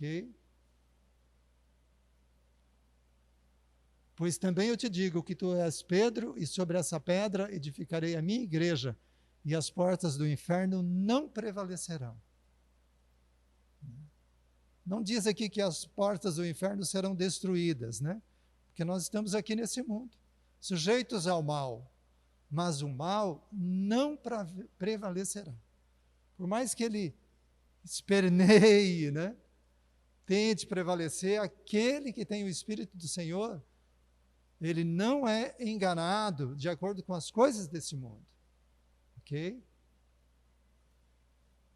Ok? Pois também eu te digo que tu és Pedro, e sobre essa pedra edificarei a minha igreja, e as portas do inferno não prevalecerão. Não diz aqui que as portas do inferno serão destruídas, né? Porque nós estamos aqui nesse mundo, sujeitos ao mal, mas o mal não prevalecerá. Por mais que ele esperneie, né? Tente prevalecer, aquele que tem o Espírito do Senhor, ele não é enganado de acordo com as coisas desse mundo. Ok?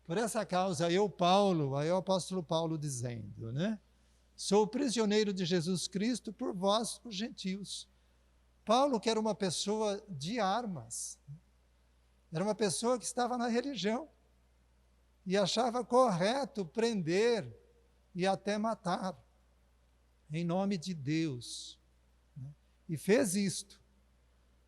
Por essa causa, Paulo, aí o apóstolo Paulo dizendo, né? Sou prisioneiro de Jesus Cristo por vós, os gentios. Paulo, que era uma pessoa de armas, era uma pessoa que estava na religião e achava correto prender e até matar em nome de Deus. E fez isto.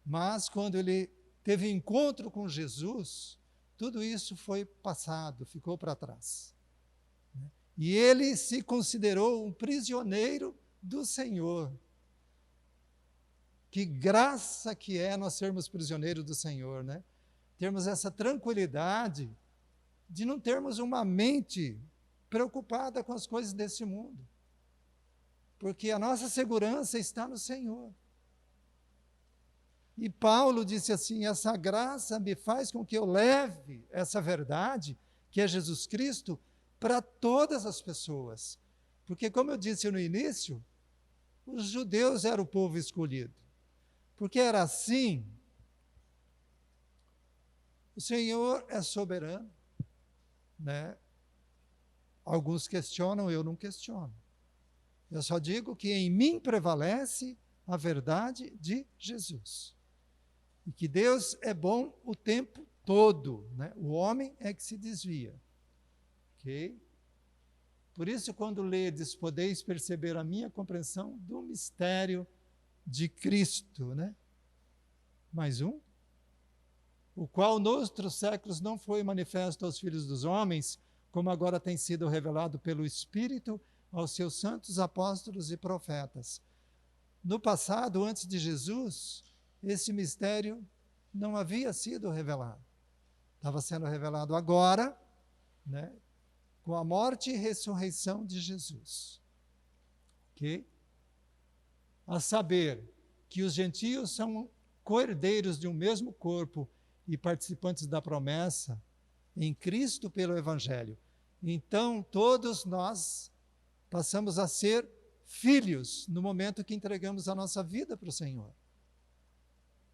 Mas quando ele teve encontro com Jesus, tudo isso foi passado, ficou para trás. E ele se considerou um prisioneiro do Senhor. Que graça que é nós sermos prisioneiros do Senhor, né? Termos essa tranquilidade de não termos uma mente preocupada com as coisas desse mundo. Porque a nossa segurança está no Senhor. E Paulo disse assim, essa graça me faz com que eu leve essa verdade, que é Jesus Cristo, para todas as pessoas. Porque, como eu disse no início, os judeus eram o povo escolhido. Porque era assim, o Senhor é soberano, né? Alguns questionam, eu não questiono. Eu só digo que em mim prevalece a verdade de Jesus. E que Deus é bom o tempo todo, né? O homem é que se desvia. Ok? Por isso, quando ledes, podeis perceber a minha compreensão do mistério de Cristo, né? Mais um. O qual noutros séculos não foi manifesto aos filhos dos homens, como agora tem sido revelado pelo Espírito aos seus santos apóstolos e profetas. No passado, antes de Jesus, esse mistério não havia sido revelado. Estava sendo revelado agora, né, com a morte e ressurreição de Jesus. Ok? A saber que os gentios são co-herdeiros de um mesmo corpo e participantes da promessa em Cristo pelo Evangelho. Então, todos nós passamos a ser filhos no momento que entregamos a nossa vida para o Senhor.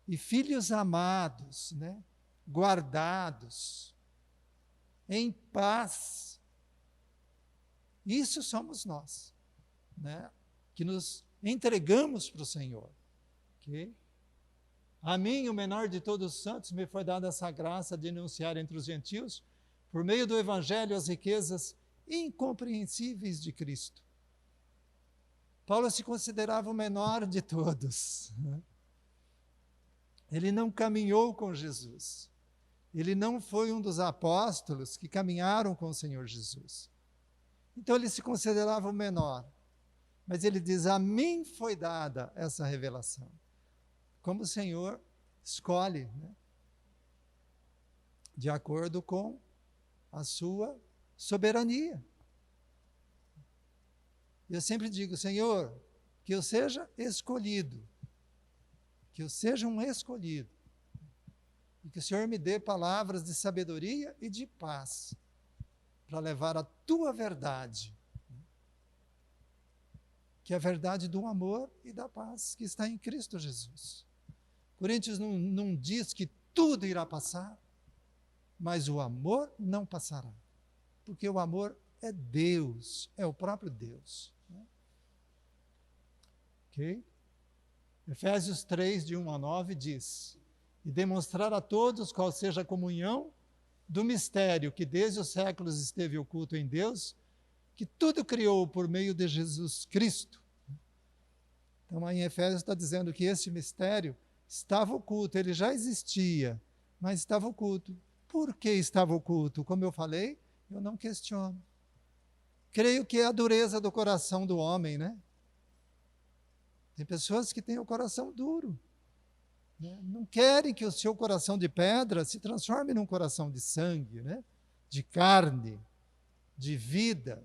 E filhos amados, né? Guardados, em paz. Isso somos nós, né? Que nos entregamos para o Senhor. Okay? A mim, o menor de todos os santos, me foi dada essa graça de anunciar entre os gentios, por meio do Evangelho, as riquezas incompreensíveis de Cristo. Paulo se considerava o menor de todos. Ele não caminhou com Jesus. Ele não foi um dos apóstolos que caminharam com o Senhor Jesus. Então ele se considerava o menor. Mas ele diz, a mim foi dada essa revelação. Como o Senhor escolhe, né? De acordo com a sua soberania. Eu sempre digo, Senhor, que eu seja escolhido, que eu seja um escolhido, e que o Senhor me dê palavras de sabedoria e de paz, para levar a tua verdade, que é a verdade do amor e da paz que está em Cristo Jesus. Coríntios não diz que tudo irá passar, mas o amor não passará, porque o amor é Deus, é o próprio Deus. Ok? Efésios 3, de 1 a 9, diz, e demonstrar a todos qual seja a comunhão do mistério que desde os séculos esteve oculto em Deus, que tudo criou por meio de Jesus Cristo. Então, aí em Efésios está dizendo que esse mistério estava oculto, ele já existia, mas estava oculto. Por que estava oculto? Como eu falei, eu não questiono. creio que é a dureza do coração do homem, né? Tem pessoas que têm o coração duro, né? Não querem que o seu coração de pedra se transforme num coração de sangue, né? De carne, de vida.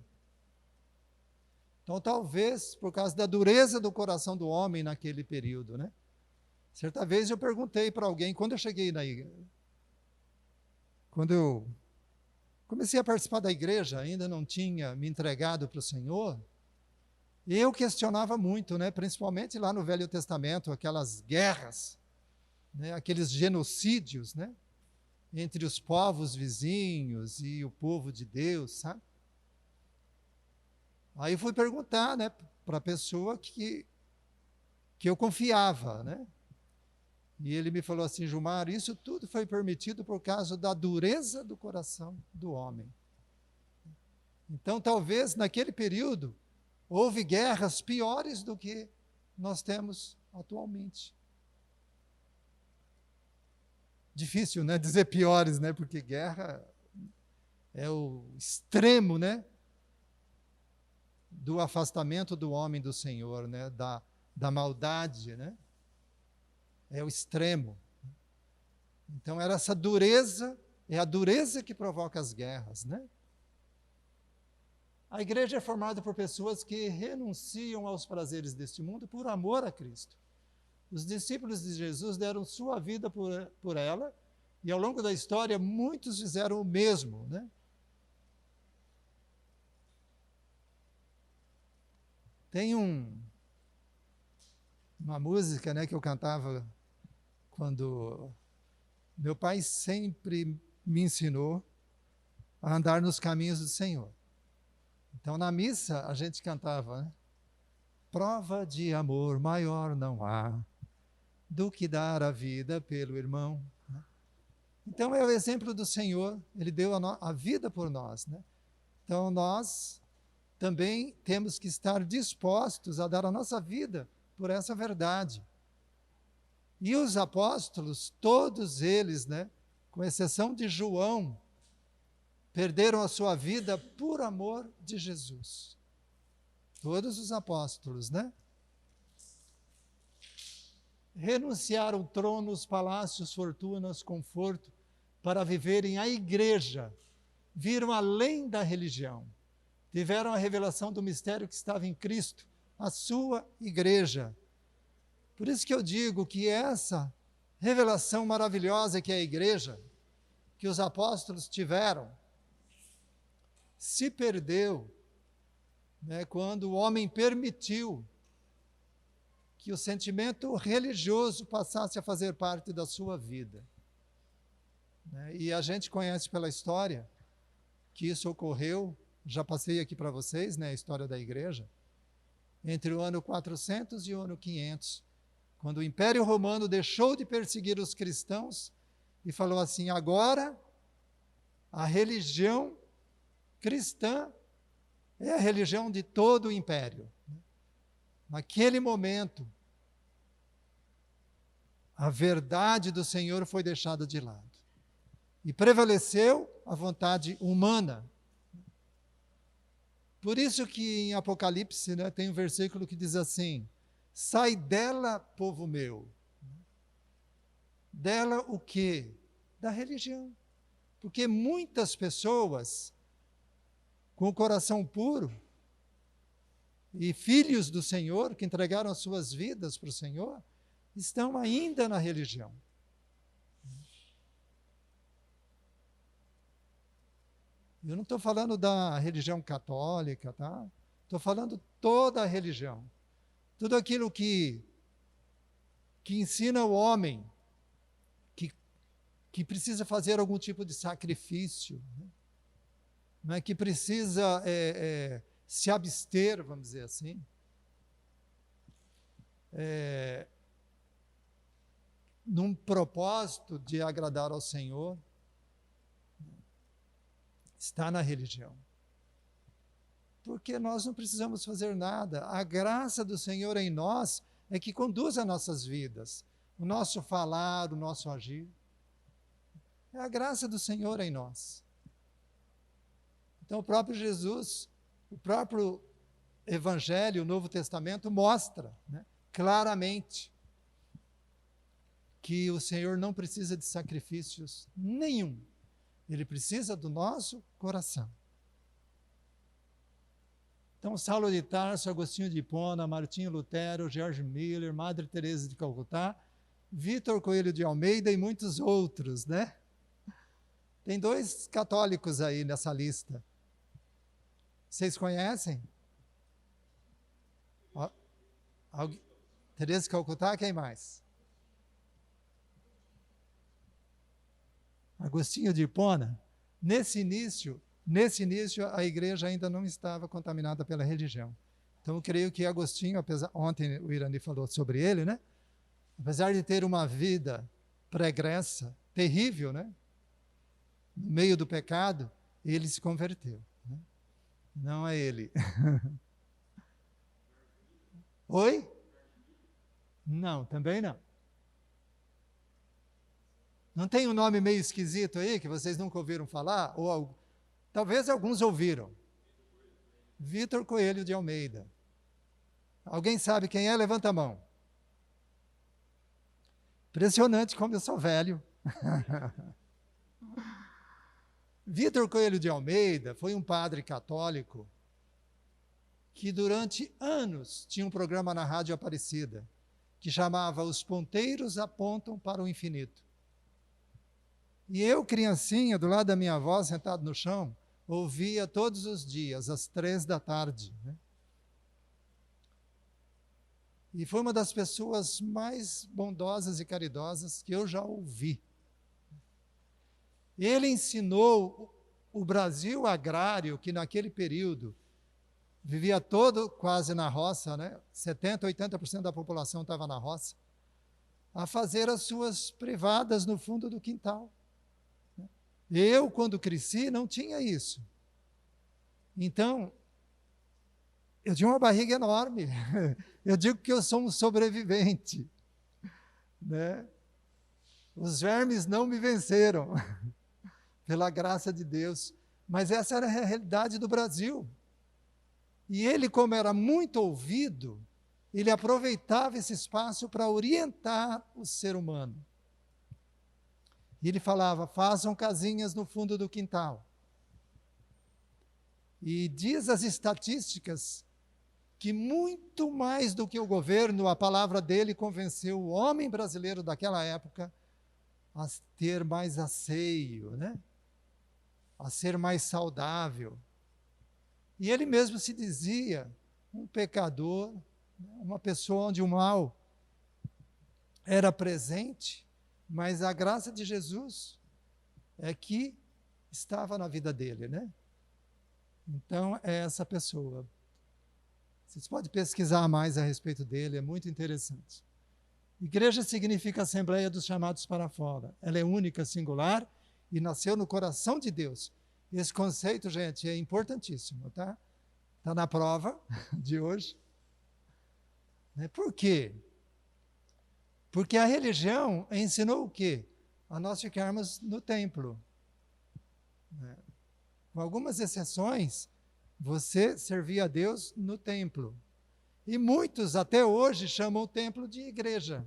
Então, talvez, por causa da dureza do coração do homem naquele período, né? Certa vez eu perguntei para alguém, quando eu cheguei na igreja, quando eu comecei a participar da igreja, ainda não tinha me entregado para o Senhor, e eu questionava muito, né? Principalmente lá no Velho Testamento, aquelas guerras, né? Aqueles genocídios, né? Entre os povos vizinhos e o povo de Deus, sabe? Aí fui perguntar, né, para a pessoa que eu confiava, né? E ele me falou assim: Gilmar, isso tudo foi permitido por causa da dureza do coração do homem. Então, talvez naquele período houve guerras piores do que nós temos atualmente. Difícil, né, dizer piores, né, porque guerra é o extremo, né, do afastamento do homem do Senhor, né, da maldade, né? É o extremo. Então, era essa dureza, é a dureza que provoca as guerras, né? A igreja é formada por pessoas que renunciam aos prazeres deste mundo por amor a Cristo. Os discípulos de Jesus deram sua vida por ela, e ao longo da história, muitos fizeram o mesmo, né? Tem uma música, né, que eu cantava quando meu pai sempre me ensinou a andar nos caminhos do Senhor. Então, na missa, a gente cantava, né? Prova de amor maior não há do que dar a vida pelo irmão. Então, é o exemplo do Senhor, Ele deu a vida por nós, né? Então, nós também temos que estar dispostos a dar a nossa vida por essa verdade. E os apóstolos, todos eles, né, com exceção de João, perderam a sua vida por amor de Jesus. Todos os apóstolos, né? Renunciaram tronos, palácios, fortunas, conforto, para viverem a igreja. Viram além da religião. Tiveram a revelação do mistério que estava em Cristo, a sua igreja. Por isso que eu digo que essa revelação maravilhosa que é a igreja, que os apóstolos tiveram, se perdeu, né, quando o homem permitiu que o sentimento religioso passasse a fazer parte da sua vida. Né? E a gente conhece pela história que isso ocorreu, já passei aqui para vocês, né, a história da igreja, entre o ano 400 e o ano 500, quando o Império Romano deixou de perseguir os cristãos e falou assim: agora a religião cristã é a religião de todo o império. Naquele momento, a verdade do Senhor foi deixada de lado. E prevaleceu a vontade humana. Por isso que em Apocalipse, né, tem um versículo que diz assim: sai dela, povo meu. Dela o quê? Da religião. Porque muitas pessoas com o coração puro e filhos do Senhor, que entregaram as suas vidas para o Senhor, estão ainda na religião. Eu não estou falando da religião católica, tá? Estou falando toda a religião. Tudo aquilo que ensina o homem que precisa fazer algum tipo de sacrifício, né? Que precisa se abster, vamos dizer assim, num propósito de agradar ao Senhor, está na religião. Porque nós não precisamos fazer nada. A graça do Senhor em nós é que conduz as nossas vidas, o nosso falar, o nosso agir. É a graça do Senhor em nós. Então, o próprio Jesus O próprio Evangelho, o Novo Testamento, mostra, né, claramente que o Senhor não precisa de sacrifícios nenhum. Ele precisa do nosso coração. Então, Saulo de Tarso, Agostinho de Hipona, Martinho Lutero, George Miller, Madre Teresa de Calcutá, Vitor Coelho de Almeida e muitos outros, né? Tem 2 católicos aí nessa lista. Vocês conhecem? Teresa de Calcutá, quem mais? Agostinho de Hipona. Nesse início, a igreja ainda não estava contaminada pela religião. Então, eu creio que Agostinho, ontem o Irani falou sobre ele, né? Apesar de ter uma vida pregressa, terrível, né? No meio do pecado, ele se converteu. Né? Não é ele. Oi? Não, também não. Não tem um nome meio esquisito aí, que vocês nunca ouviram falar? Ou talvez alguns ouviram. Vitor Coelho de Almeida. Alguém sabe quem é? Levanta a mão. Impressionante como eu sou velho. Vitor Coelho de Almeida foi um padre católico que durante anos tinha um programa na Rádio Aparecida, que chamava Os Ponteiros Apontam para o Infinito. E eu, criancinha, do lado da minha avó, sentado no chão, ouvia todos os dias, às 15h. Né? E foi uma das pessoas mais bondosas e caridosas que eu já ouvi. Ele ensinou o Brasil agrário, que naquele período vivia todo quase na roça, né? 70%, 80% da população estava na roça, a fazer as suas privadas no fundo do quintal. Eu, quando cresci, não tinha isso. Então, eu tinha uma barriga enorme. Eu digo que eu sou um sobrevivente. Né? Os vermes não me venceram, pela graça de Deus. Mas essa era a realidade do Brasil. E ele, como era muito ouvido, ele aproveitava esse espaço para orientar o ser humano. E ele falava, façam casinhas no fundo do quintal. E diz as estatísticas que muito mais do que o governo, a palavra dele convenceu o homem brasileiro daquela época a ter mais asseio, né? A ser mais saudável. E ele mesmo se dizia um pecador, uma pessoa onde o mal era presente, mas a graça de Jesus é que estava na vida dele, né? Então, é essa pessoa. Vocês podem pesquisar mais a respeito dele, é muito interessante. Igreja significa Assembleia dos Chamados para Fora. Ela é única, singular e nasceu no coração de Deus. Esse conceito, gente, é importantíssimo, tá? Está na prova de hoje. Por quê? Porque a religião ensinou o quê? A nós ficarmos no templo. Com algumas exceções, você servia a Deus no templo. E muitos, até hoje, chamam o templo de igreja.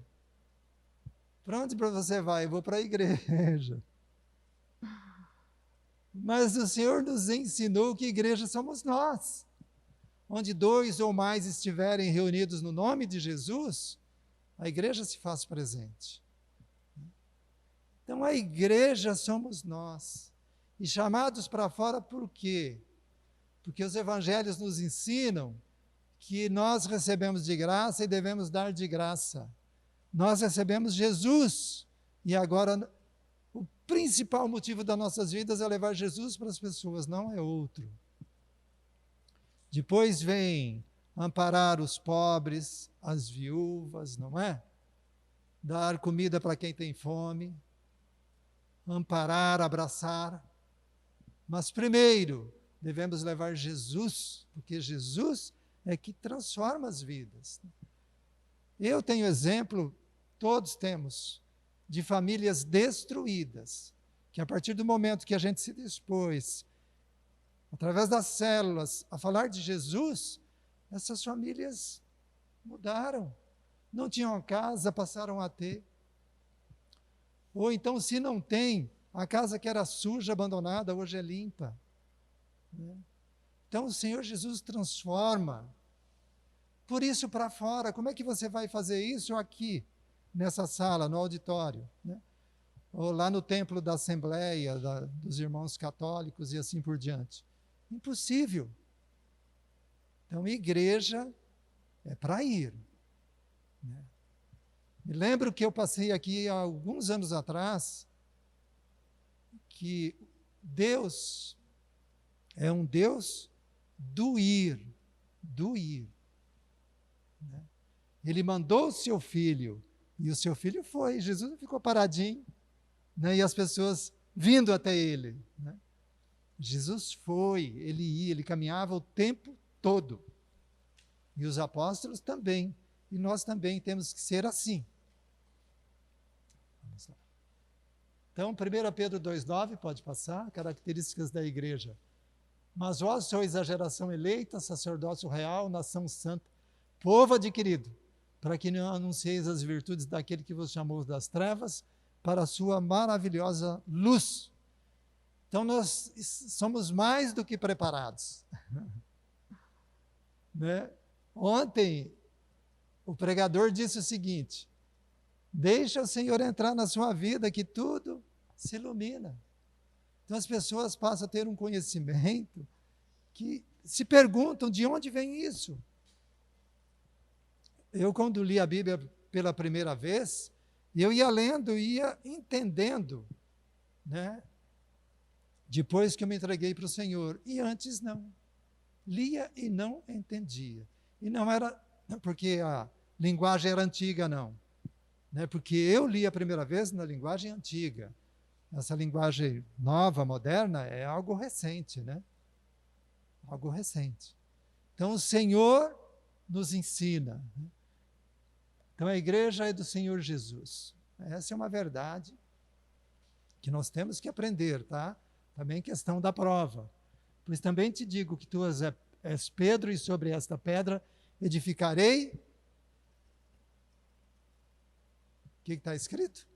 Para onde você vai? Eu vou para a igreja. Mas o Senhor nos ensinou que igreja somos nós. Onde 2 ou mais estiverem reunidos no nome de Jesus, a igreja se faz presente. Então, a igreja somos nós. E chamados para fora por quê? Porque os evangelhos nos ensinam que nós recebemos de graça e devemos dar de graça. Nós recebemos Jesus. E agora, o principal motivo das nossas vidas é levar Jesus para as pessoas, não é outro. Depois vem amparar os pobres, as viúvas, não é? Dar comida para quem tem fome, amparar, abraçar. Mas primeiro, devemos levar Jesus, porque Jesus é que transforma as vidas. Eu tenho exemplo, todos temos, de famílias destruídas, que a partir do momento que a gente se dispôs através das células, a falar de Jesus, essas famílias mudaram. Não tinham casa, passaram a ter. Ou então, se não tem, a casa que era suja, abandonada, hoje é limpa. Né? Então, o Senhor Jesus transforma. Por isso, para fora, como é que você vai fazer isso aqui, nessa sala, no auditório? Né? Ou lá no templo da Assembleia, dos irmãos católicos e assim por diante? Impossível. Então, igreja é para ir. Né? Me lembro que eu passei aqui há alguns anos atrás, que Deus é um Deus do ir, do ir. Né? Ele mandou o seu filho, e o seu filho foi. Jesus não ficou paradinho, né? E as pessoas vindo até ele. Né? Jesus foi, ele ia, ele caminhava o tempo todo. E os apóstolos também. E nós também temos que ser assim. Vamos lá. Então, 1 Pedro 2,9, pode passar, características da igreja. Mas vós sois a geração eleita, sacerdócio real, nação santa, povo adquirido, para que não anuncieis as virtudes daquele que vos chamou das trevas para a sua maravilhosa luz. Então, nós somos mais do que preparados. Né? Ontem, o pregador disse o seguinte: deixa o Senhor entrar na sua vida que tudo se ilumina. Então as pessoas passam a ter um conhecimento que se perguntam de onde vem isso. Eu, quando li a Bíblia pela primeira vez, eu ia lendo, ia entendendo, né? Depois que eu me entreguei para o Senhor. E antes não. Lia e não entendia. E não era porque a linguagem era antiga, não. Né? Porque eu li a primeira vez na linguagem antiga. Essa linguagem nova, moderna, é algo recente, né? Algo recente. Então, o Senhor nos ensina. Né? Então, a igreja é do Senhor Jesus. Essa é uma verdade que nós temos que aprender, tá? Também questão da prova. Pois também te digo que tu és Pedro, e sobre esta pedra edificarei. O que está escrito?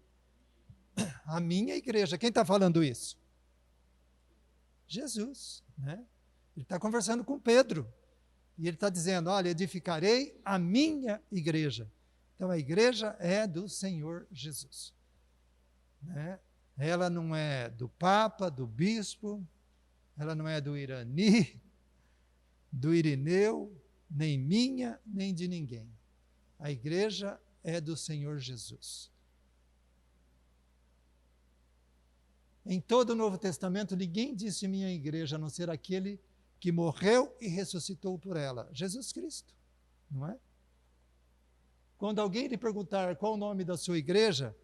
A minha igreja. Quem está falando isso? Jesus, né? Ele está conversando com Pedro. E ele está dizendo, olha, edificarei a minha igreja. Então, a igreja é do Senhor Jesus. Né? Ela não é do Papa, do Bispo, ela não é do Irani, do Irineu, nem minha, nem de ninguém. A igreja é do Senhor Jesus. Em todo o Novo Testamento, ninguém disse minha igreja, a não ser aquele que morreu e ressuscitou por ela. Jesus Cristo, não é? Quando alguém lhe perguntar qual o nome da sua igreja,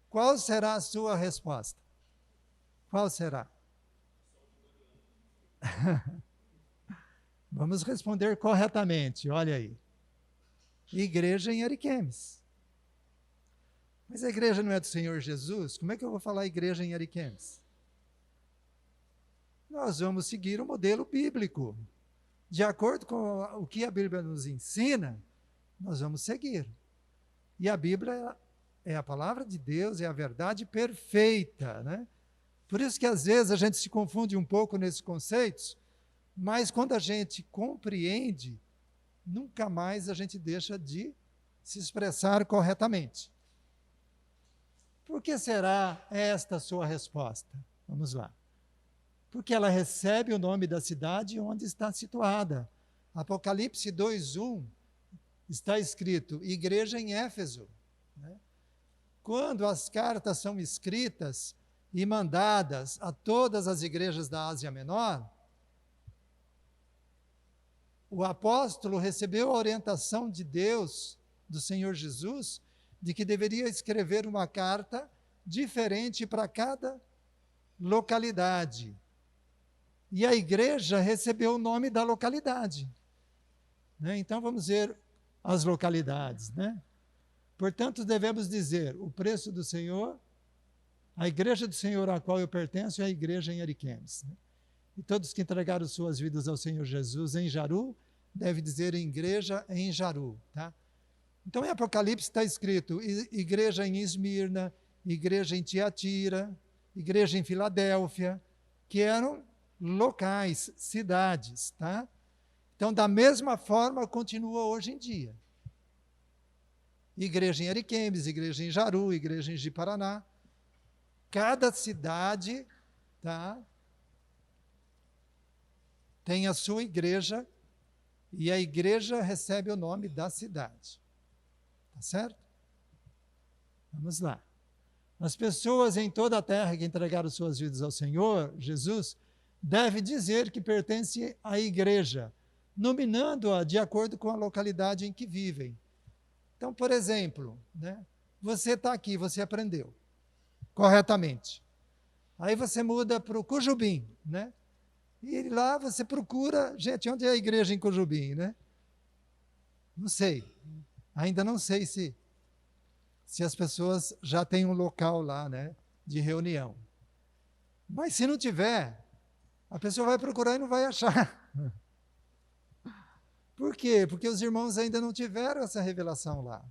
qual será a sua resposta? Qual será? Vamos responder corretamente, olha aí. Igreja em Ariquemes. Mas a igreja não é do Senhor Jesus? Como é que eu vou falar igreja em Ariquemes? Nós vamos seguir o modelo bíblico. De acordo com o que a Bíblia nos ensina, nós vamos seguir. E a Bíblia é a palavra de Deus, é a verdade perfeita, né? Por isso que às vezes a gente se confunde um pouco nesses conceitos, mas quando a gente compreende, nunca mais a gente deixa de se expressar corretamente. Por que será esta a sua resposta? Vamos lá. Porque ela recebe o nome da cidade onde está situada. Apocalipse 2:1 está escrito, igreja em Éfeso. Né? Quando as cartas são escritas e mandadas a todas as igrejas da Ásia Menor, o apóstolo recebeu a orientação de Deus, do Senhor Jesus, de que deveria escrever uma carta diferente para cada localidade. E a igreja recebeu o nome da localidade. Né? Então, vamos ver as localidades. Né? Portanto, devemos dizer, o preço do Senhor, a igreja do Senhor a qual eu pertenço é a igreja em Ariquemes. Né? E todos que entregaram suas vidas ao Senhor Jesus em Jaru, deve dizer igreja em Jaru, tá? Então, em Apocalipse está escrito igreja em Esmirna, igreja em Tiatira, igreja em Filadélfia, que eram locais, cidades, tá? Então, da mesma forma, continua hoje em dia. Igreja em Ariquemes, igreja em Jaru, igreja em Ji-Paraná. Cada cidade, tá, tem a sua igreja e a igreja recebe o nome da cidade. Tá certo? Vamos lá. As pessoas em toda a terra que entregaram suas vidas ao Senhor, Jesus, devem dizer que pertencem à igreja, nominando-a de acordo com a localidade em que vivem. Então, por exemplo, né, você está aqui, você aprendeu corretamente. Aí você muda para o Cujubim, né? E lá você procura, gente, onde é a igreja em Cujubim, né? Não sei. Ainda não sei se as pessoas já têm um local lá, né, de reunião. Mas se não tiver, a pessoa vai procurar e não vai achar. Por quê? Porque os irmãos ainda não tiveram essa revelação lá.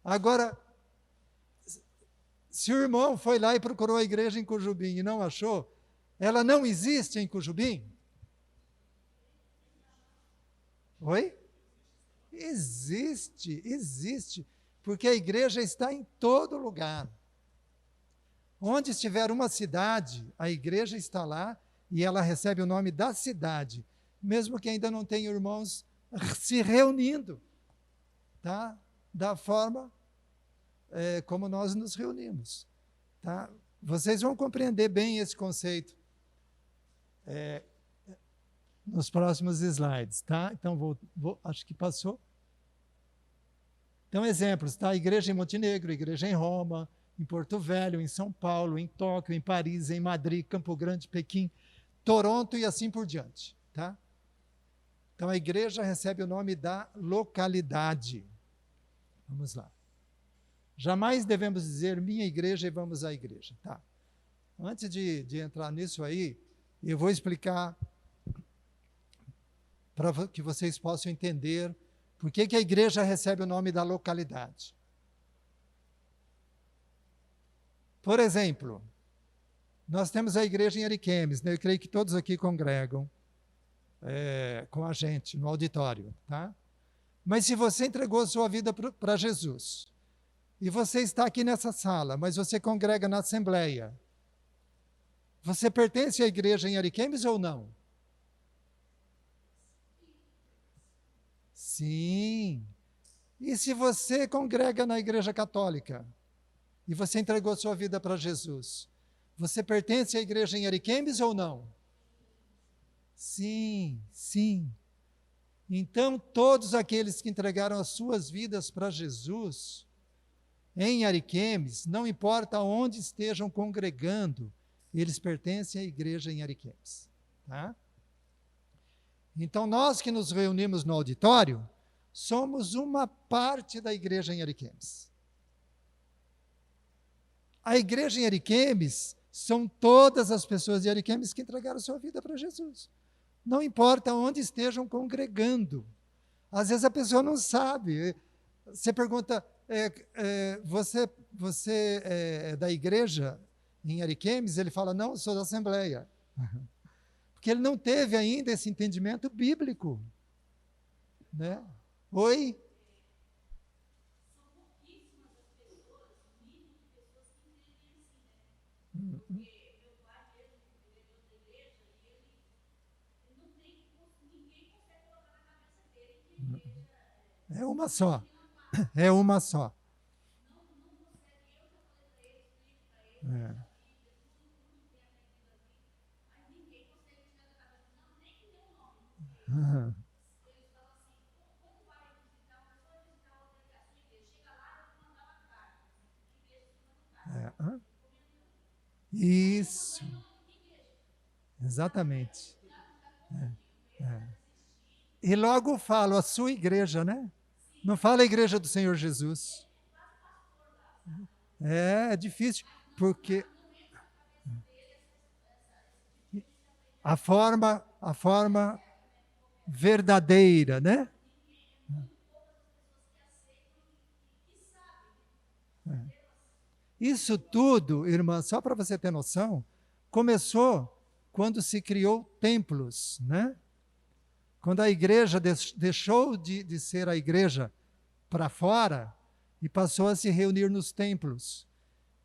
Agora, se o irmão foi lá e procurou a igreja em Cujubim e não achou, ela não existe em Cujubim? Oi? Existe, existe, porque a igreja está em todo lugar. Onde estiver uma cidade, a igreja está lá e ela recebe o nome da cidade, mesmo que ainda não tenha irmãos se reunindo, tá? Da forma como nós nos reunimos. Tá? Vocês vão compreender bem esse conceito nos próximos slides. Tá? Então, acho que passou. Então, exemplos, tá? Igreja em Montenegro, igreja em Roma, em Porto Velho, em São Paulo, em Tóquio, em Paris, em Madrid, Campo Grande, Pequim, Toronto e assim por diante. Tá? Então, a igreja recebe o nome da localidade. Vamos lá. Jamais devemos dizer minha igreja e vamos à igreja. Tá. Antes de entrar nisso aí, eu vou explicar para que vocês possam entender por que a igreja recebe o nome da localidade. Por exemplo, nós temos a igreja em Ariquemes, né? Eu creio que todos aqui congregam com a gente no auditório. Tá? Mas se você entregou a sua vida para Jesus, e você está aqui nessa sala, mas você congrega na Assembleia, você pertence à igreja em Ariquemes ou não? Sim. E se você congrega na Igreja Católica, e você entregou sua vida para Jesus, você pertence à igreja em Ariquemes ou não? Sim, sim. Então, todos aqueles que entregaram as suas vidas para Jesus, em Ariquemes, não importa onde estejam congregando, eles pertencem à igreja em Ariquemes. Tá? Então, nós que nos reunimos no auditório, somos uma parte da igreja em Ariquemes. A igreja em Ariquemes são todas as pessoas de Ariquemes que entregaram sua vida para Jesus. Não importa onde estejam congregando. Às vezes a pessoa não sabe. Você pergunta, você é da igreja em Ariquemes? Ele fala, não, sou da Assembleia. Porque ele não teve ainda esse entendimento bíblico. Né? Oi? São pouquíssimas as pessoas, o nível de pessoas que entendem assim, né? Porque meu pai mesmo, ele é de outra igreja, e ele não tem, ninguém consegue colocar na cabeça dele que a igreja É uma só. É uma só. não consegue. Eu já falei para ele, explico para ele, a Bíblia, tudo tem aprendido aqui, mas ninguém consegue tirar da cabeça, não, nem que meu nome. Eles falam assim, quando vai visitar uma pessoa, visitar outra que é a sua igreja, chega lá, eu vou mandar uma carta, que igreja você manda carta. Isso. Exatamente. E logo falo, a sua igreja, né? Não fala a igreja do Senhor Jesus. É difícil, porque... a forma verdadeira, né? Isso tudo, irmã, só para você ter noção, começou quando se criou templos, né? Quando a igreja deixou de ser a igreja para fora e passou a se reunir nos templos,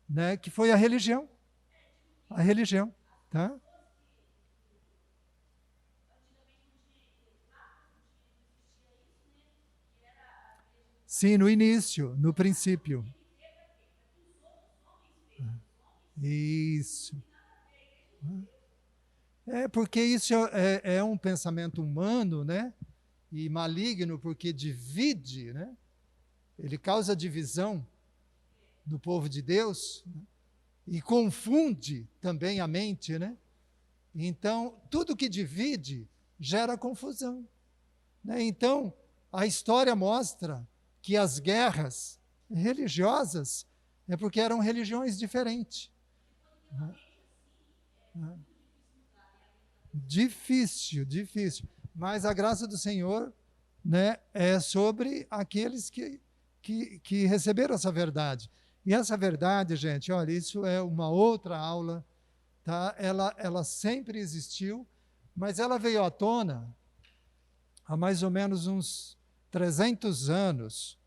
né? Que foi a religião, tá? Sim, no início, no princípio. Isso. É porque isso é um pensamento humano, né? E maligno, porque divide, né? Ele causa divisão no povo de Deus, né? E confunde também a mente, né? Então, tudo que divide gera confusão, né? Então, a história mostra que as guerras religiosas é porque eram religiões diferentes. Difícil, difícil. Mas a graça do Senhor, né, é sobre aqueles que receberam essa verdade. E essa verdade, gente, olha, isso é uma outra aula, tá? Ela sempre existiu, mas ela veio à tona há mais ou menos uns 300 anos,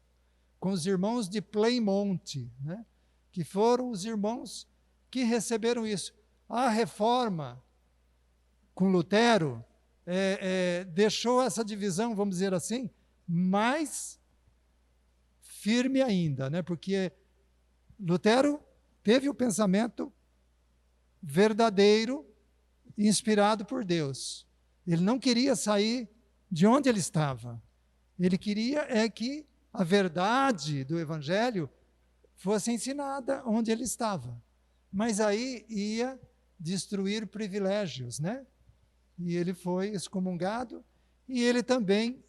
com os irmãos de Plymouth, né? Que foram os irmãos que receberam isso. A reforma com Lutero deixou essa divisão, vamos dizer assim, mais firme ainda, né? Porque Lutero teve o pensamento verdadeiro, inspirado por Deus. Ele não queria sair de onde ele estava. Ele queria que a verdade do Evangelho fosse ensinada onde ele estava. Mas aí ia destruir privilégios, né? E ele foi excomungado, e ele também,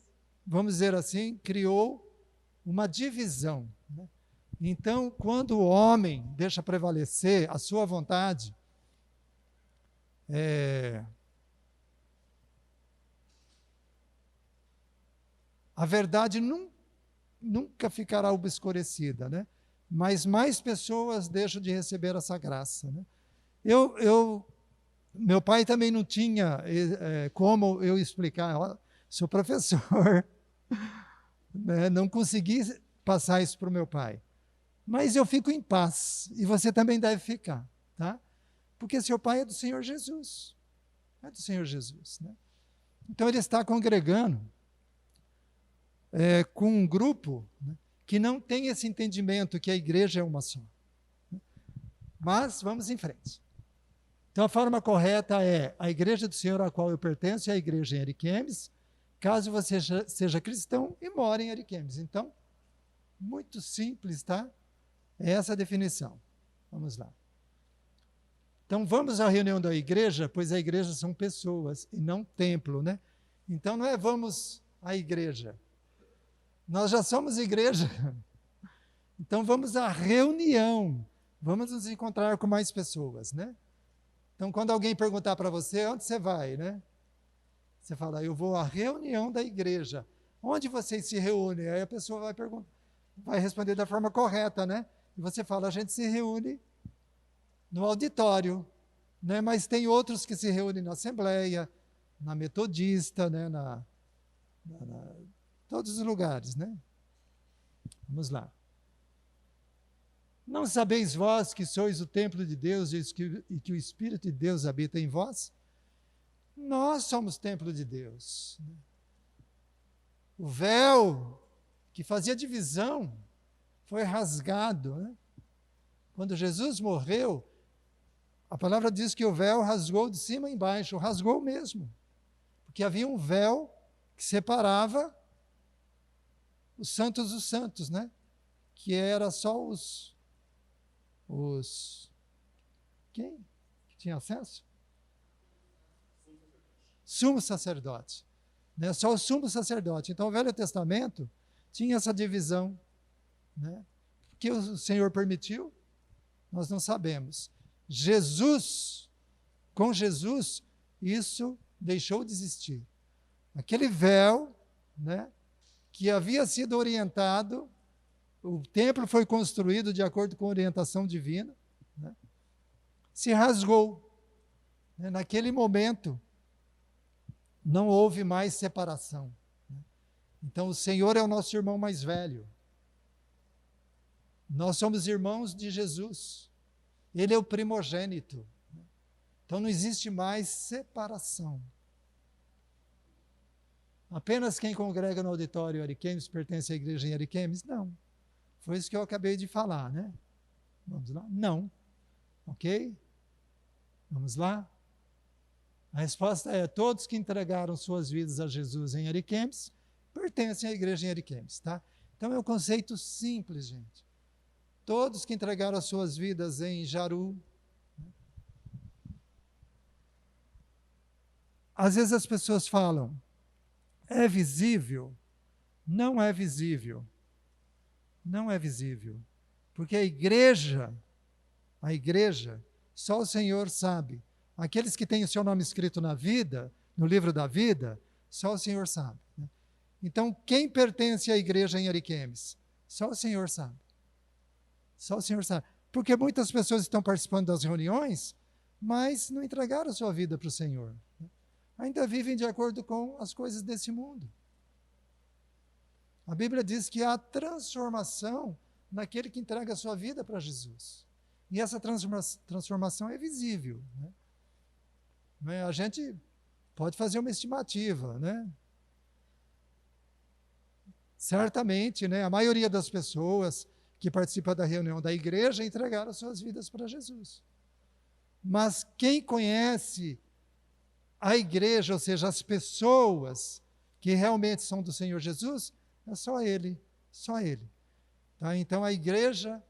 vamos dizer assim, criou uma divisão, né? Então, quando o homem deixa prevalecer a sua vontade, a verdade nunca ficará obscurecida, né? Mas mais pessoas deixam de receber essa graça, né? Meu pai também não tinha como eu explicar, eu sou professor, né? Não consegui passar isso para o meu pai. Mas eu fico em paz, e você também deve ficar, tá? Porque seu pai é do Senhor Jesus, é do Senhor Jesus, né? Então ele está congregando com um grupo, né, que não tem esse entendimento que a igreja é uma só. Mas vamos em frente. Então a forma correta é a igreja do Senhor a qual eu pertenço é a igreja em Ariquemes, caso você seja cristão e mora em Ariquemes. Então, muito simples, tá? É essa a definição. Vamos lá. Então vamos à reunião da igreja, pois a igreja são pessoas e não templo, né? Então não é vamos à igreja. Nós já somos igreja. Então vamos à reunião. Vamos nos encontrar com mais pessoas, né? Então quando alguém perguntar para você, onde você vai, né? Você fala, eu vou à reunião da igreja. Onde vocês se reúnem? Aí a pessoa vai responder da forma correta, né? E você fala, a gente se reúne no auditório, né? Mas tem outros que se reúnem na Assembleia, na Metodista, né? Todos os lugares, né? Vamos lá. Não sabeis vós que sois o templo de Deus e que o Espírito de Deus habita em vós? Nós somos templo de Deus. O véu que fazia divisão foi rasgado, né? Quando Jesus morreu, a palavra diz que o véu rasgou de cima e embaixo, rasgou mesmo. Porque havia um véu que separava os santos dos santos, né? Que era só quem que tinha acesso? Sumo sacerdote. Né? Só o sumo sacerdote. Então, o Velho Testamento tinha essa divisão, né? Que o Senhor permitiu, nós não sabemos. Com Jesus, isso deixou de existir. Aquele véu, né, que havia sido orientado, o templo foi construído de acordo com a orientação divina, né, se rasgou. Naquele momento, não houve mais separação. Então, o Senhor é o nosso irmão mais velho. Nós somos irmãos de Jesus. Ele é o primogênito. Então, não existe mais separação. Apenas quem congrega no auditório Ariquemes pertence à igreja em Ariquemes? Não. Foi isso que eu acabei de falar, né? Vamos lá? Não. Ok? Vamos lá? A resposta é: todos que entregaram suas vidas a Jesus em Ariquemes pertencem à igreja em Ariquemes, tá? Então é um conceito simples, gente. Todos que entregaram as suas vidas em Jaru. Às vezes as pessoas falam: é visível? Não é visível. Não é visível. Porque a igreja, só o Senhor sabe. Aqueles que têm o seu nome escrito na vida, no livro da vida, só o Senhor sabe. Então, quem pertence à igreja em Ariquemes? Só o Senhor sabe. Só o Senhor sabe. Porque muitas pessoas estão participando das reuniões, mas não entregaram a sua vida para o Senhor. Ainda vivem de acordo com as coisas desse mundo. A Bíblia diz que há transformação naquele que entrega a sua vida para Jesus. E essa transformação é visível, né? A gente pode fazer uma estimativa, né? Certamente, né, a maioria das pessoas que participam da reunião da igreja entregaram suas vidas para Jesus. Mas quem conhece a igreja, ou seja, as pessoas que realmente são do Senhor Jesus, é só Ele, só Ele. Tá? Então a igreja,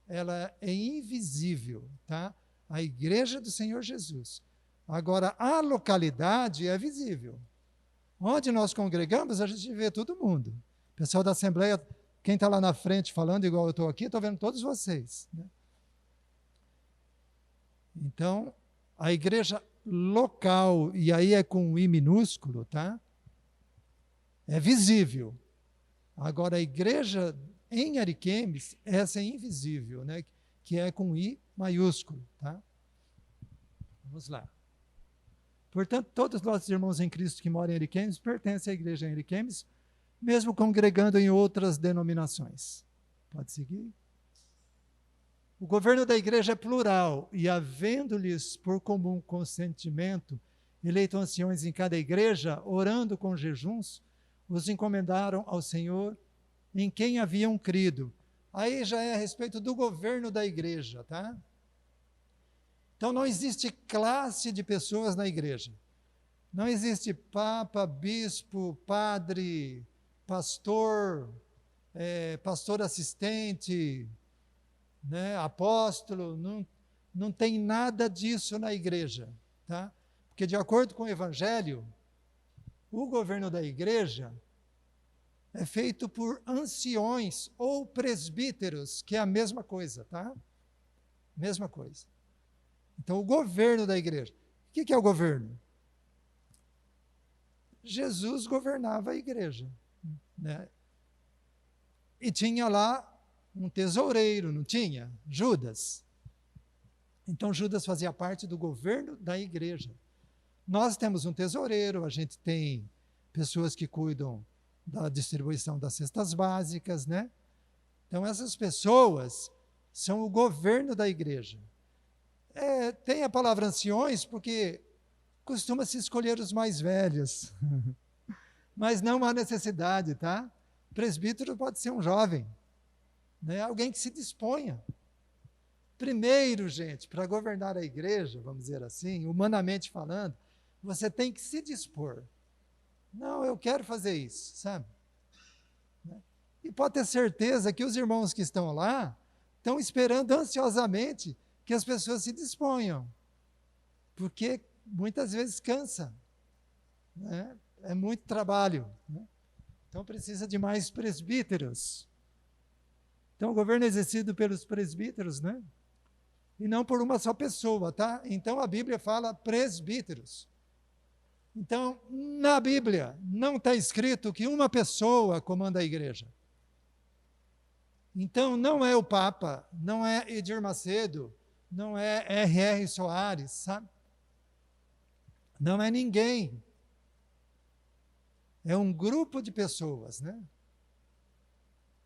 ela é invisível, tá? A igreja do Senhor Jesus. Agora, a localidade é visível. Onde nós congregamos, a gente vê todo mundo. O pessoal da Assembleia, quem está lá na frente falando, igual eu estou aqui, estou vendo todos vocês, né? Então, a igreja local, e aí é com I minúsculo, tá? É visível. Agora, a igreja em Ariquemes, essa é invisível, né? Que é com I maiúsculo, tá? Vamos lá. Portanto, todos os nossos irmãos em Cristo que moram em Ariquemes pertencem à igreja em Ariquemes, mesmo congregando em outras denominações. Pode seguir? O governo da igreja é plural, e havendo-lhes por comum consentimento eleito anciões em cada igreja, orando com jejuns, os encomendaram ao Senhor em quem haviam crido. Aí já é a respeito do governo da igreja, tá? Então não existe classe de pessoas na igreja. Não existe papa, bispo, padre, pastor, pastor assistente, né, apóstolo, não tem nada disso na igreja, tá? Porque de acordo com o Evangelho, o governo da igreja é feito por anciões ou presbíteros, que é a mesma coisa, tá? Mesma coisa. Então, o governo da igreja. O que é o governo? Jesus governava a igreja, né? E tinha lá um tesoureiro, não tinha? Judas. Então, Judas fazia parte do governo da igreja. Nós temos um tesoureiro, a gente tem pessoas que cuidam da distribuição das cestas básicas, né? Então, essas pessoas são o governo da igreja. Tem a palavra anciões porque costuma-se escolher os mais velhos, mas não há necessidade, tá? Presbítero pode ser um jovem, né? Alguém que se disponha. Primeiro, gente, para governar a igreja, vamos dizer assim, humanamente falando, você tem que se dispor. Não, eu quero fazer isso, sabe? E pode ter certeza que os irmãos que estão lá estão esperando ansiosamente que as pessoas se disponham, porque muitas vezes cansa, né? É muito trabalho, né? Então precisa de mais presbíteros. Então o governo é exercido pelos presbíteros, né? E não por uma só pessoa, tá? Então a Bíblia fala presbíteros. Então, na Bíblia, não está escrito que uma pessoa comanda a igreja. Então, não é o Papa, não é Edir Macedo, não é R.R. Soares, sabe? Não é ninguém. É um grupo de pessoas, né?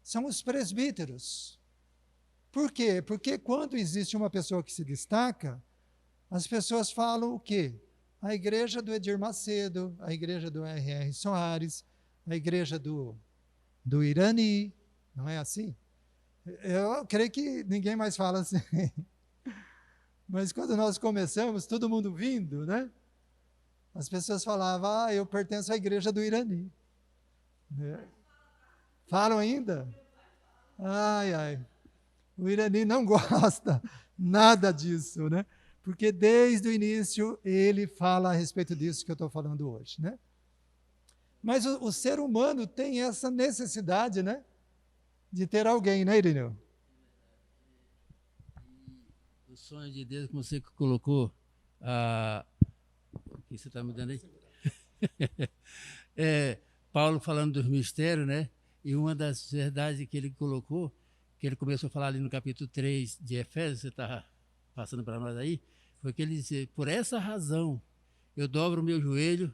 São os presbíteros. Por quê? Porque quando existe uma pessoa que se destaca, as pessoas falam o quê? A igreja do Edir Macedo, a igreja do R.R. Soares, a igreja do Irani, não é assim? Eu creio que ninguém mais fala assim. Mas quando nós começamos, todo mundo vindo, né? As pessoas falavam, eu pertenço à igreja do Irani. Né? Falam ainda? Ai, ai. O Irani não gosta nada disso, né? Porque desde o início ele fala a respeito disso que eu estou falando hoje, né? Mas o ser humano tem essa necessidade, né? De ter alguém, né, Irineu? O sonho de Deus que você colocou, o que você está me dando aí? Paulo falando dos mistérios, né? E uma das verdades que ele colocou, que ele começou a falar ali no capítulo 3 de Efésios, você está passando para nós aí, foi que ele disse, por essa razão, eu dobro o meu joelho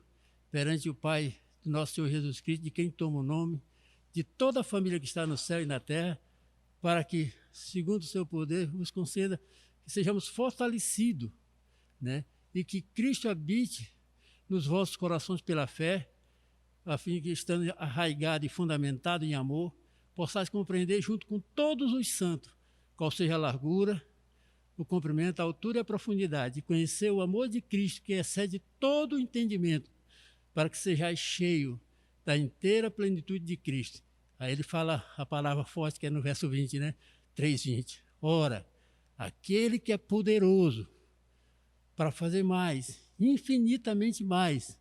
perante o Pai do nosso Senhor Jesus Cristo, de quem toma o nome, de toda a família que está no céu e na terra, para que, segundo o seu poder, nos conceda que sejamos fortalecidos, né? E que Cristo habite nos vossos corações pela fé, a fim de que, estando arraigado e fundamentado em amor, possais compreender junto com todos os santos qual seja a largura, o comprimento, a altura e a profundidade, e conhecer o amor de Cristo que excede todo o entendimento, para que sejais cheio da inteira plenitude de Cristo. Aí ele fala a palavra forte que é no verso 20, né? 3:20. Ora, aquele que é poderoso para fazer mais, infinitamente mais,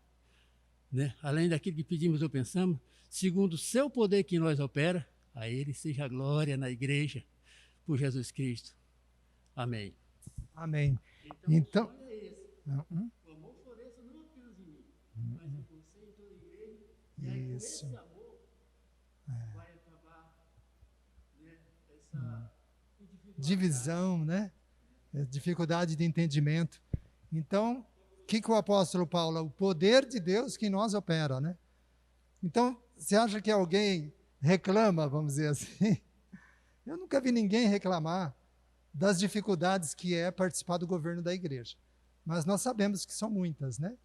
né? Além daquilo que pedimos ou pensamos, segundo o seu poder que em nós opera, a ele seja a glória na igreja, por Jesus Cristo. Amém. Amém. Então, o sonho é esse. O amor floresça não apenas em mim, mas em você e em toda a igreja. E aí, com esse amor, vai acabar, né, essa divisão, né? Dificuldade de entendimento. Então, o que o apóstolo Paulo? O poder de Deus que em nós opera, né? Então, você acha que alguém reclama, vamos dizer assim? Eu nunca vi ninguém reclamar das dificuldades que é participar do governo da igreja. Mas nós sabemos que são muitas, né?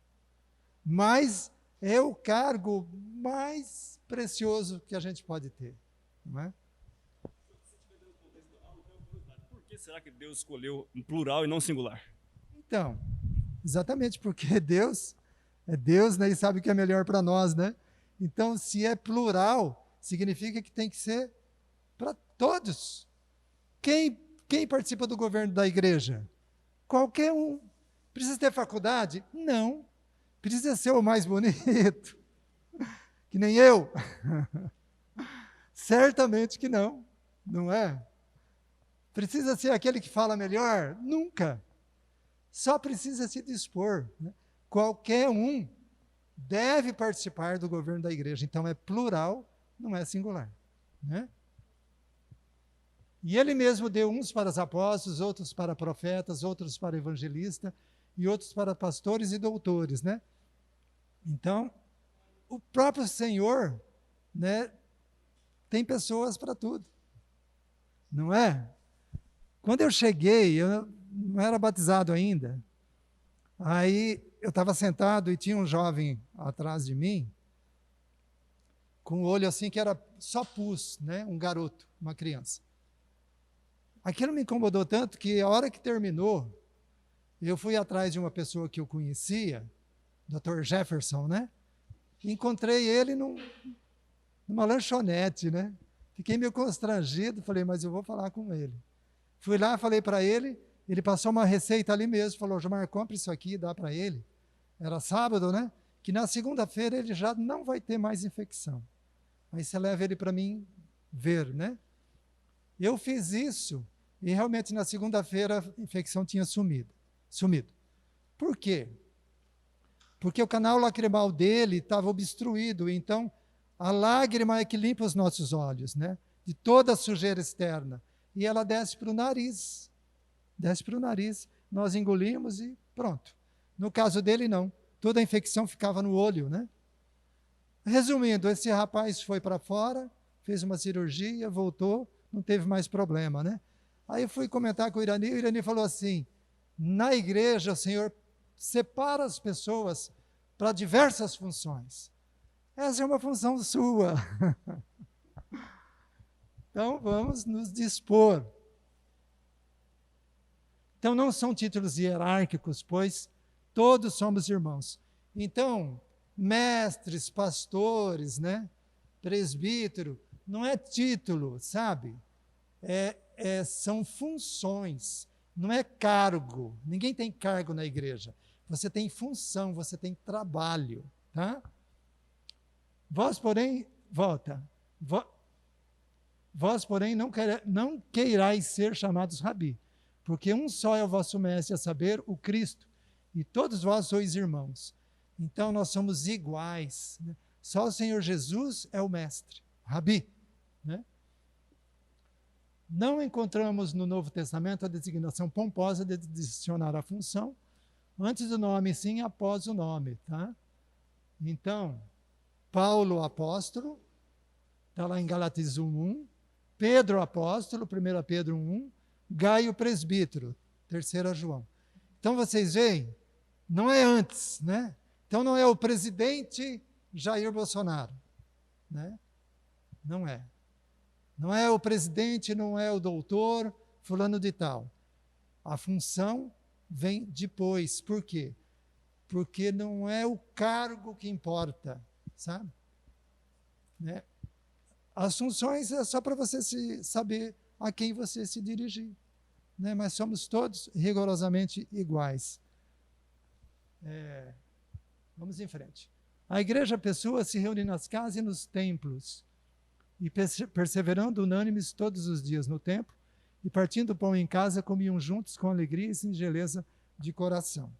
Mas é o cargo mais precioso que a gente pode ter, não é? Por que será que Deus escolheu um plural e não singular? Então, exatamente porque Deus é Deus, né, e sabe o que é melhor para nós, né? Então, se é plural, significa que tem que ser para todos. Quem participa do governo da igreja? Qualquer um. Precisa ter faculdade? Não. Precisa ser o mais bonito? Que nem eu? Certamente que não, não é? Precisa ser aquele que fala melhor? Nunca. Só precisa se dispor, né? Qualquer um deve participar do governo da igreja. Então é plural, não é singular, né? E ele mesmo deu uns para os apóstolos, outros para profetas, outros para evangelistas e outros para pastores e doutores, né? Então, o próprio Senhor, né, tem pessoas para tudo, não é? Quando eu cheguei, eu não era batizado ainda. Aí eu estava sentado e tinha um jovem atrás de mim, com o olho assim que era só pus, né? Um garoto, uma criança. Aquilo me incomodou tanto que a hora que terminou, eu fui atrás de uma pessoa que eu conhecia, Dr. Jefferson, né? Encontrei ele numa lanchonete, né? Fiquei meio constrangido, falei, mas eu vou falar com ele. Fui lá, falei para ele, ele passou uma receita ali mesmo, falou, Gilmar, compre isso aqui e dá para ele. Era sábado, né? Que na segunda-feira ele já não vai ter mais infecção. Aí você leva ele para mim ver, né? Eu fiz isso e realmente na segunda-feira a infecção tinha sumido. Por quê? porque o canal lacrimal dele estava obstruído. Então, a lágrima é que limpa os nossos olhos, né? De toda a sujeira externa. E ela desce para o nariz. Desce para o nariz. Nós engolimos e pronto. No caso dele, não. Toda a infecção ficava no olho, né? Resumindo, esse rapaz foi para fora, fez uma cirurgia, voltou, não teve mais problema, né? Aí eu fui comentar com o Irani falou assim, na igreja o Senhor separa as pessoas para diversas funções. Essa é uma função sua. Então, vamos nos dispor. Então, não são títulos hierárquicos, pois todos somos irmãos. Então, mestres, pastores, né? Presbítero, não é título, sabe? São funções, não é cargo. Ninguém tem cargo na igreja. Você tem função, você tem trabalho, tá? Vós, porém, vós, porém, não queirais ser chamados rabi, porque um só é o vosso mestre, a saber, o Cristo, e todos vós sois irmãos. Então, nós somos iguais, né? Só o Senhor Jesus é o mestre, rabi, né? Não encontramos no Novo Testamento a designação pomposa de adicionar a função, antes do nome, sim, após o nome, tá? Então, Paulo, apóstolo, está lá em Gálatas 1:1, Pedro, apóstolo, 1 Pedro 1:1, Gaio, presbítero, 3 João. Então, vocês veem, não é antes, né? Então, não é o presidente Jair Bolsonaro, né? Não é. Não é o presidente, não é o doutor, fulano de tal. A função vem depois. Por quê? Porque não é o cargo que importa, sabe? Né? As funções é só para você saber a quem você se dirigir, né? Mas somos todos rigorosamente iguais. Vamos em frente. A igreja pessoa se reúne nas casas e nos templos, e perseverando unânimes todos os dias no templo, e partindo o pão em casa, comiam juntos com alegria e singeleza de coração.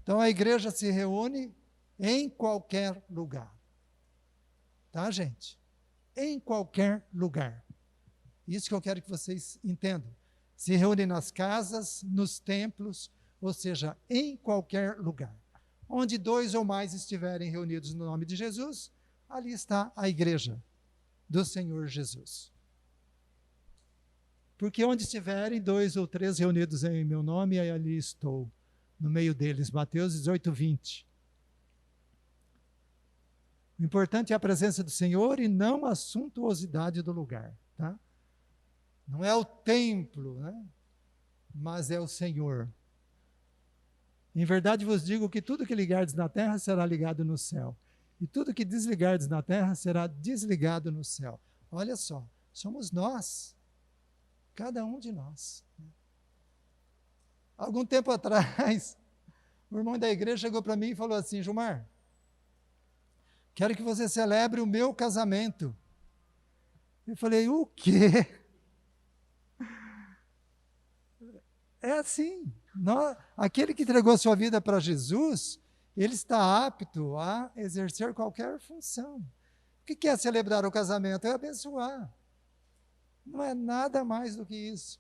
Então a igreja se reúne em qualquer lugar. Tá, gente? Em qualquer lugar. Isso que eu quero que vocês entendam. Se reúne nas casas, nos templos, ou seja, em qualquer lugar. Onde 2 ou mais estiverem reunidos no nome de Jesus, ali está a igreja do Senhor Jesus. Porque onde estiverem 2 ou 3 reunidos em meu nome, ali estou, no meio deles. Mateus 18:20. O importante é a presença do Senhor e não a suntuosidade do lugar, tá? Não é o templo, né? Mas é o Senhor. Em verdade vos digo que tudo que ligardes na terra será ligado no céu, e tudo que desligardes na terra será desligado no céu. Olha só, somos nós, cada um de nós. Algum tempo atrás, o irmão da igreja chegou para mim e falou assim: Gilmar, quero que você celebre o meu casamento. Eu falei: o quê? É assim, aquele que entregou a sua vida para Jesus, ele está apto a exercer qualquer função. O que é celebrar o casamento? É abençoar. Não é nada mais do que isso.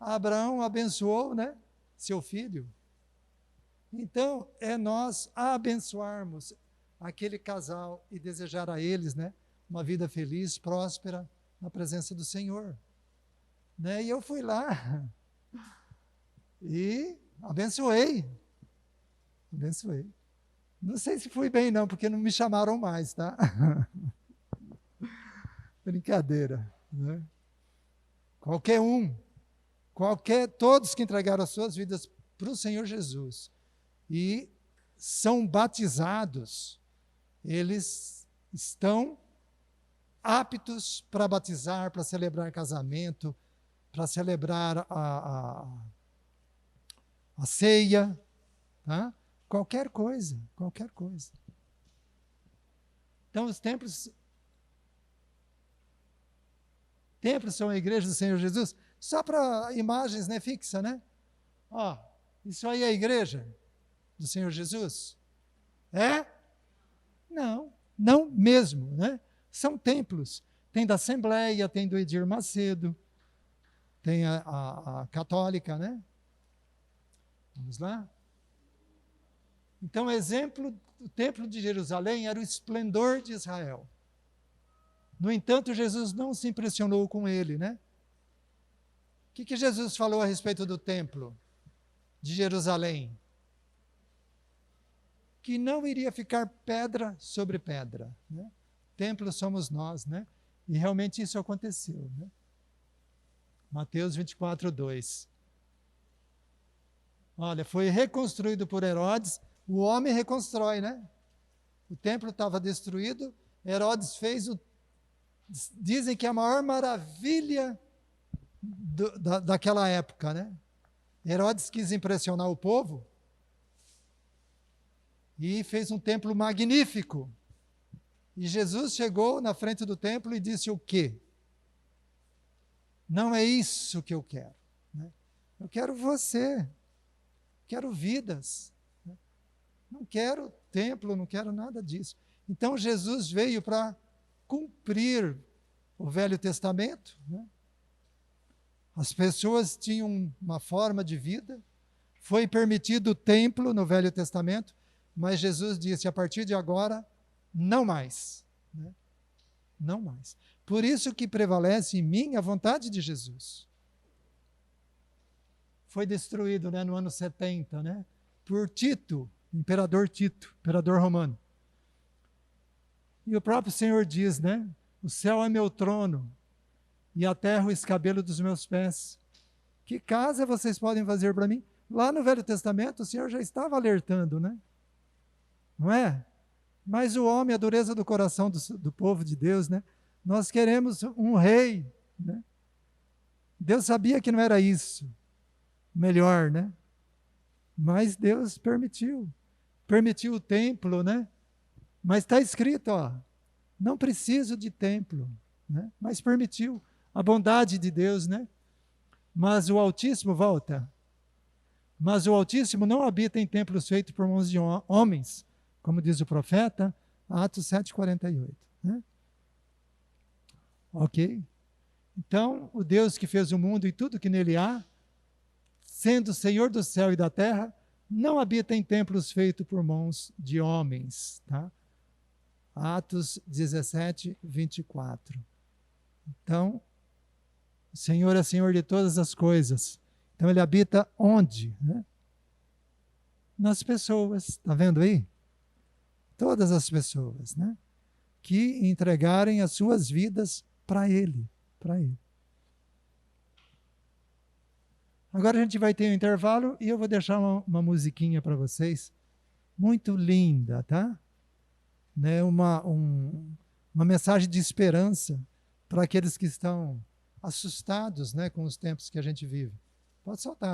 Abraão abençoou, né, seu filho. Então, é nós abençoarmos aquele casal e desejar a eles, né, uma vida feliz, próspera, na presença do Senhor. Né? E eu fui lá e abençoei. Abençoei. Não sei se fui bem não, porque não me chamaram mais, tá? Brincadeira, né? Todos que entregaram as suas vidas para o Senhor Jesus e são batizados, eles estão aptos para batizar, para celebrar casamento, para celebrar a ceia, tá? Qualquer coisa, qualquer coisa. Então, os templos são a igreja do Senhor Jesus, só para imagens, né, fixa, né? Ó, isso aí é a igreja. do Senhor Jesus? É? Não, não mesmo, né? São templos. Tem da Assembleia, tem do Edir Macedo, tem a católica, né? Vamos lá? Então, exemplo, o templo de Jerusalém era o esplendor de Israel. No entanto, Jesus não se impressionou com ele, né? O que Jesus falou a respeito do templo de Jerusalém? Que não iria ficar pedra sobre pedra, né? Templo somos nós, né? E realmente isso aconteceu, né? Mateus 24, 2. Olha, foi reconstruído por Herodes, o homem reconstrói, né? O templo estava destruído, Herodes fez dizem que a maior maravilha daquela época, né? Herodes quis impressionar o povo e fez um templo magnífico. E Jesus chegou na frente do templo e disse o quê? Não é isso que eu quero, né? Eu quero você, quero vidas, né? Não quero templo, não quero nada disso. Então Jesus veio para cumprir o Velho Testamento, né? As pessoas tinham uma forma de vida, foi permitido o templo no Velho Testamento, mas Jesus disse, a partir de agora, não mais, né? Não mais. Por isso que prevalece em mim a vontade de Jesus. Foi destruído, né, no ano 70, né, por Tito, imperador romano. E o próprio Senhor diz, né, o céu é meu trono e a terra o escabelo dos meus pés. Que casa vocês podem fazer para mim? Lá no Velho Testamento o Senhor já estava alertando, né? Não é? Mas o homem, a dureza do coração do povo de Deus, né? Nós queremos um rei, né? Deus sabia que não era isso melhor, né? Mas Deus permitiu o templo, né? Mas está escrito, ó, não preciso de templo, né? Mas permitiu a bondade de Deus, né? Mas o Altíssimo volta. Mas o Altíssimo não habita em templos feitos por mãos de homens, como diz o profeta, Atos 7:48, né? Ok? Então, o Deus que fez o mundo e tudo que nele há, sendo Senhor do céu e da terra, não habita em templos feitos por mãos de homens, tá? Atos 17, 24. Então, o Senhor é Senhor de todas as coisas. Então, Ele habita onde? Né? Nas pessoas, está vendo aí? Todas as pessoas, né? Que entregarem as suas vidas para Ele, para Ele. Agora a gente vai ter um intervalo e eu vou deixar uma musiquinha para vocês, muito linda, tá? Né? Uma mensagem de esperança para aqueles que estão assustados, né, com os tempos que a gente vive. Pode soltar.